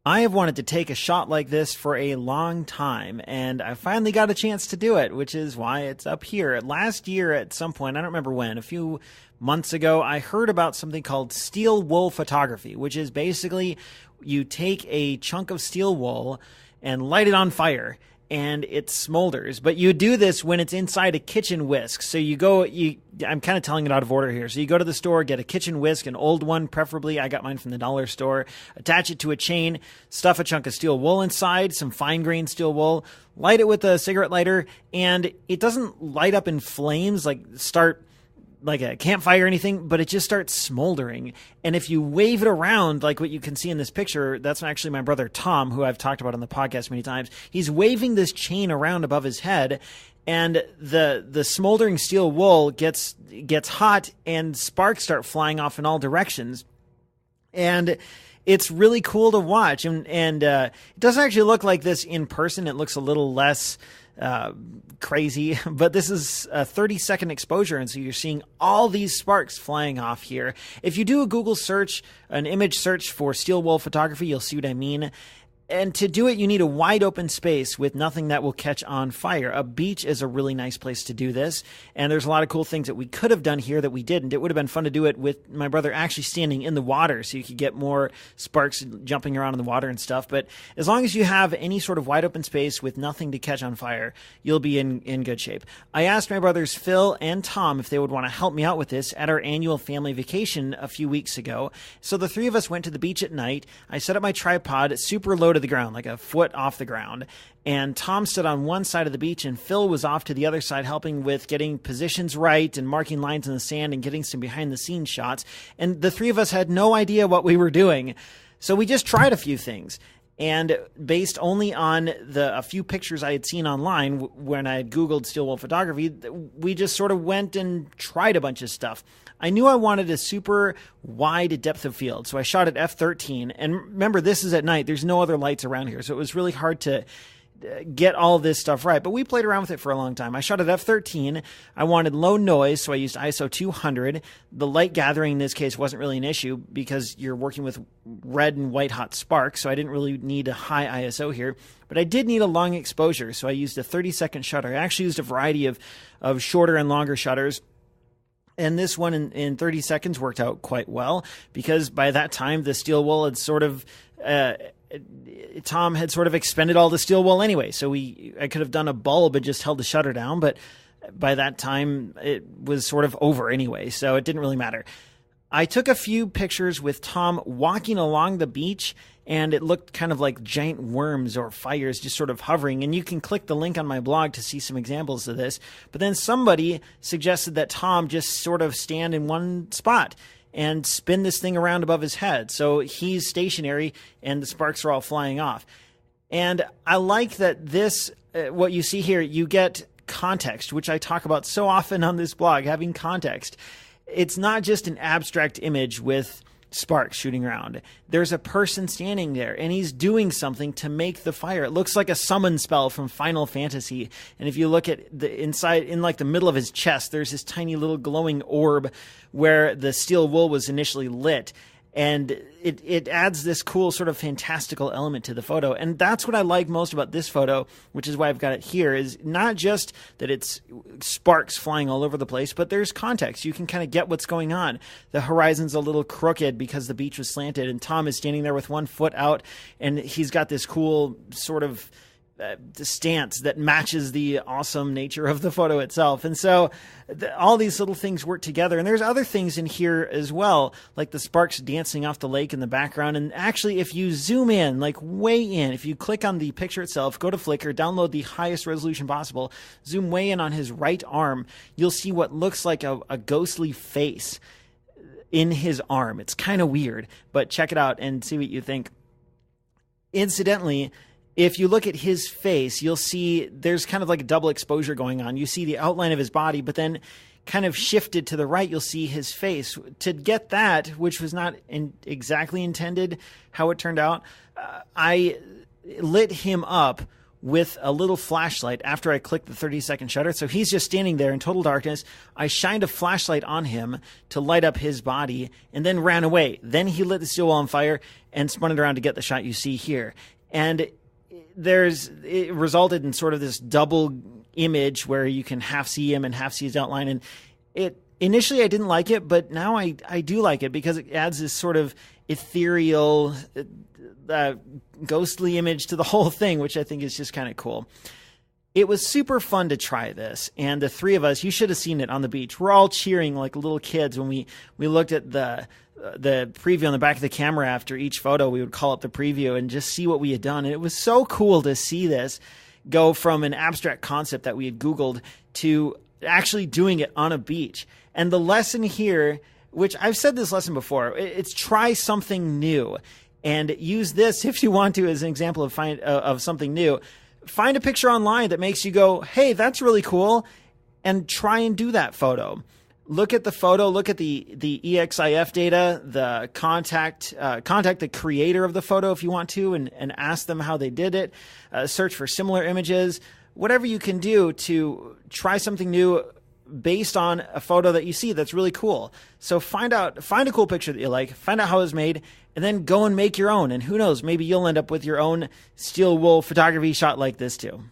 I have wanted to take a shot like this for a long time, and I finally got a chance to do it, which is why it's up here. Last year at some point, I don't remember when, a few months ago, I heard about something called steel wool photography, which is basically you take a chunk of steel wool and light it on fire, and it smolders. But you do this when it's inside a kitchen whisk. So I'm kind of telling it out of order here. So you go to the store, get a kitchen whisk, an old one preferably. I got mine from the dollar store. Attach it to a chain, stuff a chunk of steel wool inside, some fine grained steel wool, light it with a cigarette lighter, and it doesn't light up in flames, like start like a campfire or anything, but it just starts smoldering. And if you wave it around, like what you can see in this picture, that's actually my brother Tom, who I've talked about on the podcast many times. He's waving this chain around above his head, and the smoldering steel wool gets hot, and sparks start flying off in all directions. And it's really cool to watch. And it doesn't actually look like this in person. It looks a little less crazy, but this is a 30-second exposure, and so you're seeing all these sparks flying off here. If you do a Google search, an image search for steel wool photography, you'll see what I mean. And to do it, you need a wide open space with nothing that will catch on fire. A beach is a really nice place to do this. And there's a lot of cool things that we could have done here that we didn't. It would have been fun to do it with my brother actually standing in the water so you could get more sparks jumping around in the water and stuff. But as long as you have any sort of wide open space with nothing to catch on fire, you'll be in good shape. I asked my brothers Phil and Tom if they would want to help me out with this at our annual family vacation a few weeks ago. So the three of us went to the beach at night. I set up my tripod super low to the ground, like a foot off the ground, and Tom stood on one side of the beach and Phil was off to the other side helping with getting positions right and marking lines in the sand and getting some behind the scenes shots. And the three of us had no idea what we were doing, so we just tried a few things. And based only on a few pictures I had seen online when I had Googled steel wool photography, we just sort of went and tried a bunch of stuff. I knew I wanted a super wide depth of field, so I shot at f13. And remember, this is at night. There's no other lights around here, so it was really hard to get all this stuff right. But we played around with it for a long time. I shot at f13. I wanted low noise, so I used ISO 200. The light gathering in this case wasn't really an issue because you're working with red and white hot sparks, so I didn't really need a high ISO here. But I did need a long exposure, so I used a 30-second shutter. I actually used a variety of shorter and longer shutters. And this one in 30 seconds worked out quite well because by that time the steel wool had sort of Tom had sort of expended all the steel wool anyway. So I could have done a bulb and just held the shutter down, but by that time it was sort of over anyway, so it didn't really matter. I took a few pictures with Tom walking along the beach, and it looked kind of like giant worms or fires just sort of hovering. And you can click the link on my blog to see some examples of this. But then somebody suggested that Tom just sort of stand in one spot and spin this thing around above his head. So he's stationary and the sparks are all flying off. And I like that this, what you see here, you get context, which I talk about so often on this blog, having context. It's not just an abstract image with sparks shooting around. There's a person standing there and he's doing something to make the fire. It looks like a summon spell from Final Fantasy. And if you look at the inside, in like the middle of his chest, there's this tiny little glowing orb where the steel wool was initially lit. And it adds this cool sort of fantastical element to the photo. And that's what I like most about this photo, which is why I've got it here, is not just that it's sparks flying all over the place, but there's context. You can kind of get what's going on. The horizon's a little crooked because the beach was slanted, and Tom is standing there with one foot out, and he's got this cool sort of stance that matches the awesome nature of the photo itself. And so all these little things work together. And there's other things in here as well, like the sparks dancing off the lake in the background. And actually, if you zoom in, like way in, if you click on the picture itself, go to Flickr, download the highest resolution possible, zoom way in on his right arm, you'll see what looks like a ghostly face in his arm. It's kind of weird, but check it out and see what you think. Incidentally, if you look at his face, you'll see there's kind of like a double exposure going on. You see the outline of his body, but then kind of shifted to the right, you'll see his face. To get that, which was not exactly intended how it turned out, I lit him up with a little flashlight after I clicked the 30-second shutter. So he's just standing there in total darkness. I shined a flashlight on him to light up his body and then ran away. Then he lit the steel wall on fire and spun it around to get the shot you see here. And it resulted in sort of this double image where you can half see him and half see his outline. And initially I didn't like it, but now I do like it because it adds this sort of ethereal, ghostly image to the whole thing, which I think is just kind of cool. It was super fun to try this, and the three of us, you should have seen it on the beach. We're all cheering like little kids when we looked at the preview on the back of the camera. After each photo, we would call up the preview and just see what we had done. And it was so cool to see this go from an abstract concept that we had Googled to actually doing it on a beach. And the lesson here, which I've said this lesson before, it's try something new. And use this, if you want to, as an example of something new. Find a picture online that makes you go, hey, that's really cool, and try and do that photo. Look at the photo, look at the EXIF data, contact the creator of the photo if you want to, and ask them how they did it. Search for similar images. Whatever you can do to try something new based on a photo that you see that's really cool. So find a cool picture that you like, find out how it was made, and then go and make your own. And who knows, maybe you'll end up with your own steel wool photography shot like this too.